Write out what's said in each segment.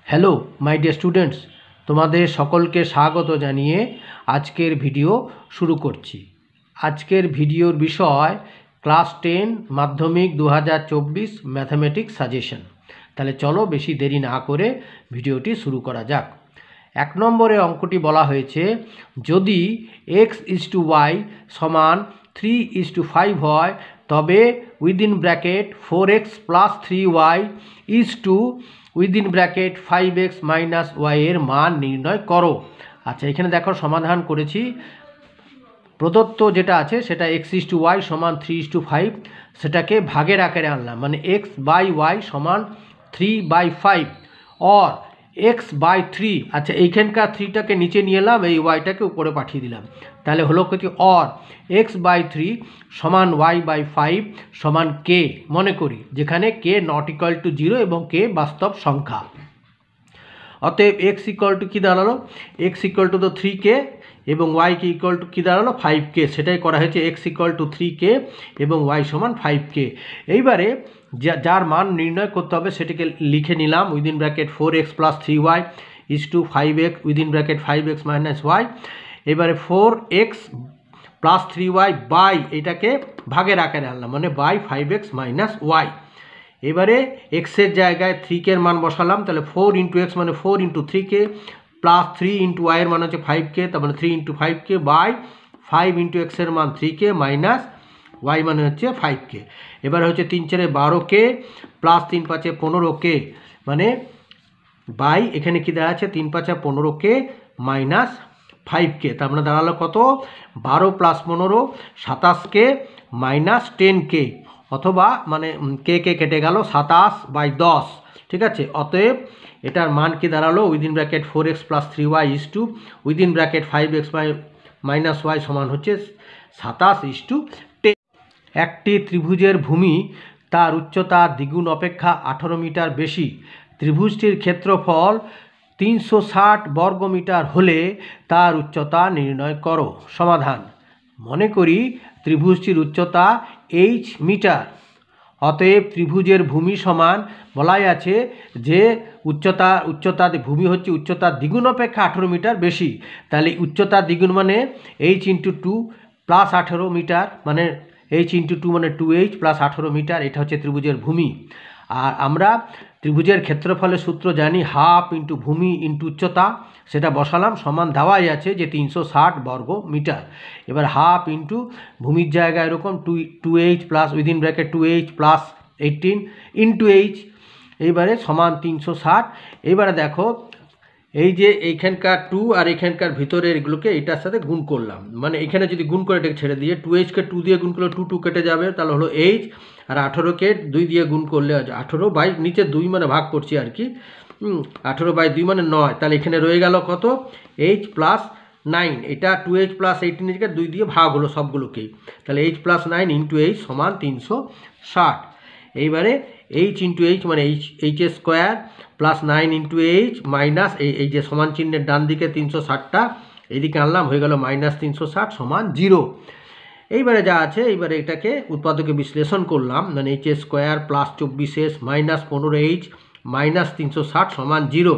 Hello my dear students, তোমাদের সকলকে স্বাগত জানিয়ে আজকের ভিডিও শুরু করছি। আজকের ভিডিওর বিষয় ক্লাস 10 মাধ্যমিক 2024 ম্যাথামেটিক্স সাজেশন। তাহলে চলো বেশি দেরি না করে ভিডিওটি শুরু করা যাক। 1 নম্বরে অঙ্কটি বলা হয়েছে, যদি x/y সমান 3:5 হয় তবে within bracket 4x + 3y within bracket 5x - y এর মান নির্ণয় করো। আচ্ছা, এখানে দেখো সমাধান করেছি। প্রদত্ত যেটা আছে সেটা x/y সমান 3:5, সেটাকে ভাগের আকারে আনলাম, মানে x/y সমান 3/5 অর x/3। আচ্ছা, এইখানকার 3টাকে নিচে নিয়ে এলাম, এই ওয়াইটাকে উপরে পাঠিয়ে দিলাম, তাহলে হলো কি অর x/3 সমান y/5 সমান k। মনে করি যেখানে k ≠ 0 এবং k বাস্তব সংখ্যা। অতএব x কি দাঁড়ালো, x তো 3k এবং y কি দাঁড়ালো 5k। সেটাই করা হয়েছে, x 3k এবং y সমান 5k। এইবারে যার মান নির্ণয় করতে হবে সেটাকে লিখে নিলাম, within bracket 4x + 3y = 5x within bracket 5x - y। এবারে 4x + 3y বাই এটাকে ভাগের আকারে আনলাম, মানে বাই 5x - y। এবারে এক্সের জায়গায় 3k এর মান বসালাম, তাহলে 4 × x মানে 4 × 3k প্লাস 3 × y এর মান হচ্ছে 5k, তার মানে 3 × 5k বাই 5 × x এর মান 3k মাইনাস y মানে হচ্ছে 5k। এবার হচ্ছে 3 × 4 = 12k প্লাস 3 × 5 = 15k, মানে বাই এখানে কি দাঁড়াচ্ছে 3 × 5 = 15k মাইনাস 5k। তার মানে দাঁড়ালো কত, 12 + 15 27k মাইনাস 10k, অথবা মানে কে কেটে গেল 27/10। ঠিক আছে, অতএব এটার মান কি দাঁড়ালো, within bracket 4x + 3y within bracket 5x - y সমান হচ্ছে 27:10। একটি ত্রিভুজের ভূমি তার উচ্চতা দ্বিগুণ অপেক্ষা 18 মিটার বেশি। ত্রিভুজটির ক্ষেত্রফল 360 বর্গমিটার হলে তার উচ্চতা নির্ণয় করো। সমাধান, মনে করি ত্রিভুজটির উচ্চতা h মিটার। অতএব ত্রিভুজের ভূমি সমান বলাই আছে যে উচ্চতা ভূমি হচ্ছে উচ্চতা দ্বিগুণ অপেক্ষা 18 মিটার বেশি। তাহলে উচ্চতা দ্বিগুণ মানে h × 2 + 18 মিটার, মানে h × 2 মানে 2h + 18 মিটার। এটা হচ্ছে ত্রিভুজের ভূমি। আর আমরা ত্রিভুজের ক্ষেত্রফলের সূত্র জানি, হাফ × ভূমি × উচ্চতা। সেটা বসালাম, সমান দেওয়াই আছে যে 360 বর্গ মিটার। এবার হাফ × ভূমির জায়গায় এরকম 2h plus within bracket 2h + 18 × h, এইবারে সমান 360। এইবারে দেখো এই যে এইখানকার 2 আর এখানকার ভিতরে এগুলোকে এটার সাথে গুণ করলাম, মানে এখানে যদি গুণ করে এটাকে ছেড়ে দিয়ে 2h কে 2 দিয়ে গুণ করলে 2 কেটে যাবে, তাহলে হলো h। আর 18কে 2 দিয়ে গুণ করলে 18 নিচে 2 মানে ভাগ করছি আর কি, 18/2 মানে 9। তাহলে এখানে রয়ে গেল কত, h + 9। এটা 2h + 18 2 দিয়ে ভাগ হলো সবগুলোকেই, তাহলে h + 9 × h সমান 360। এইবারে h × h মানে h² প্লাস 9 × h মাইনাস এই যে সমান চিহ্নের ডান দিকে 360টা এইদিকে আনলাম, হয়ে গেল -360 সমান 0। এইবারে যা আছে, এইবারে এটাকে উৎপাদকে বিশ্লেষণ করলাম, মানে h² plus 24h minus 15h minus 360 সমান 0।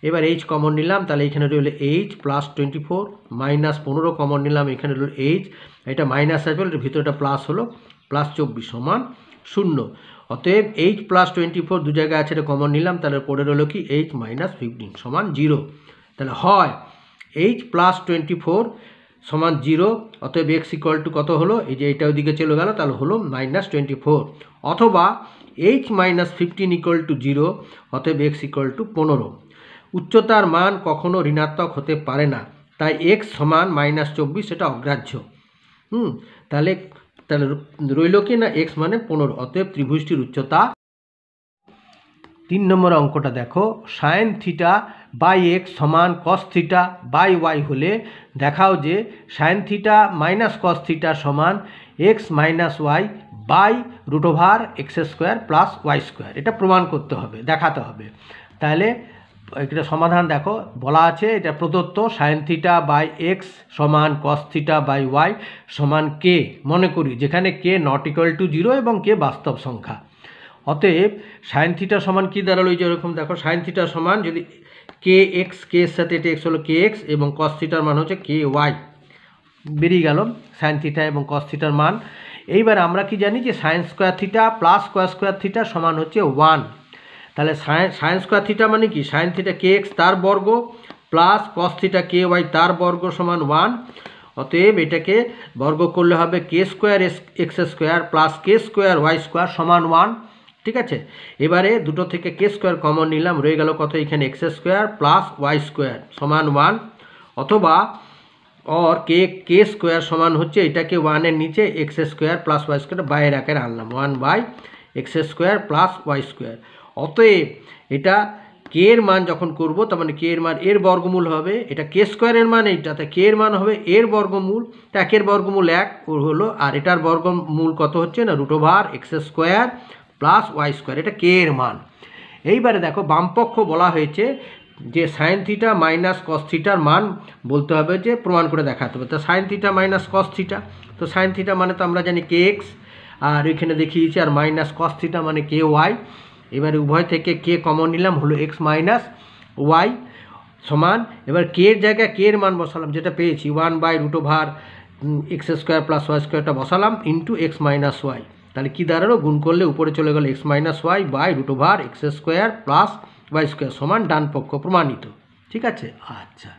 এবার h কমন নিলাম, তাহলে এখানে রইল h প্লাস 24 মাইনাস 15 কমন নিলাম, এখানে রইল h, এটা মাইনাস আসবে, ভিতরটা প্লাস হলো, প্লাস 24 সমান 0। অতএব h প্লাস 24 দু জায়গায় আছে, এটা কমন নিলাম, তাহলে পড়ে রইল কি h মাইনাস 15 সমান 0। তাহলে হয় h প্লাস 24 সমান 0, অতএব x কত হলো, এই যে এটা ওইদিকে চলে গেল, তাহলে হলো -24, অথবা h মাইনাস 15 0, অতএব x 15। উচ্চতার মান কখনো ঋণাত্মক হতে পারে না, তাই x সমান -24 সেটা অগ্রাহ্য। তাহলে রইল কি না x মানে 15, অতএব ত্রিভুজটির উচ্চতা। 3 নম্বর অঙ্কটা দেখো, sin θ/x সমান cos θ/y হলে দেখাও যে sin θ - cos θ সমান x - y/√x² + y²। এটা প্রমাণ করতে হবে, দেখাতে হবে। তাহলে এটা সমাধান দেখো, বলা আছে এটা প্রদত্ত sin θ/x সমান cos θ/y সমান k। মনে করি যেখানে k ≠ 0 এবং k বাস্তব সংখ্যা। অতএব সাইন থিটা সমান কী দাঁড়ালো, এই যেরকম দেখো সাইন থিটা সমান যদি কে এক্স, কে এর সাথে এটা এক্স হলো কে এক্স এবং কস থিটার মান হচ্ছে কে ওয়াই, বেরিয়ে গেল সাইন থিটা এবং কস থিটার মান। এইবার আমরা কি জানি যে sine square theta plus cos square theta সমান হচ্ছে 1। তাহলে সাইন স্কোয়ার থিটা মানে কি, সাইন থিটা কে এক্স তার বর্গ প্লাস কস থিটা কে ওয়াই তার বর্গ সমান 1। অতএব এটাকে বর্গ করলে হবে কে স্কোয়ার এক্স স্কোয়ার প্লাস কে স্কোয়ার ওয়াই স্কোয়ার সমান 1। ঠিক আছে, এবারে দুটো থেকে কে স্কোয়ার কমন নিলাম, রয়ে গেল কত, এখানে x square plus y square সমান 1। অথবা और কে স্কোয়ার সমান হচ্ছে এটাকে 1-এর নিচে x square plus y square বাইরের আকারে আনলাম, 1/x square plus y square. অতএব এটা কে এর মান যখন করব তার মানে কে এর মান এর বর্গমূল হবে, এটা কে স্কোয়ারের মান এইটাতে কে এর মান হবে এর বর্গমূল, তা একের বর্গমূল 1 হলো, আর এটার বর্গমূল কত হচ্ছে না √x square plus y square, এটা কে এর মান। এইবারে দেখো বামপক্ষ বলা হয়েছে যে সাইন থিটা মাইনাস কস থিটার মান বলতে হবে, যে প্রমাণ করে দেখাতে হবে। তো sine theta minus cos theta, তো সাইন থিটা মানে তো আমরা জানি কে এক্স, আর এখানে দেখিয়েছি, আর মাইনাস কস থিটা মানে কে ওয়াই। এবারে উভয় থেকে কে কমন নিলাম, হলো এক্স মাইনাস ওয়াই সমান, এবার কে এর জায়গায় কে এর মান বসালাম, যেটা পেয়েছি 1/√x স্কোয়ার প্লাস ওয়াই স্কোয়ারটা বসালাম ইন্টু এক্স মাইনাস ওয়াই। তাহলে কী দাঁড়ালো, গুণ করলে উপরে চলে গেল x minus y √x square plus y square সমান ডান পক্ষ প্রমাণিত। ঠিক আছে, আচ্ছা।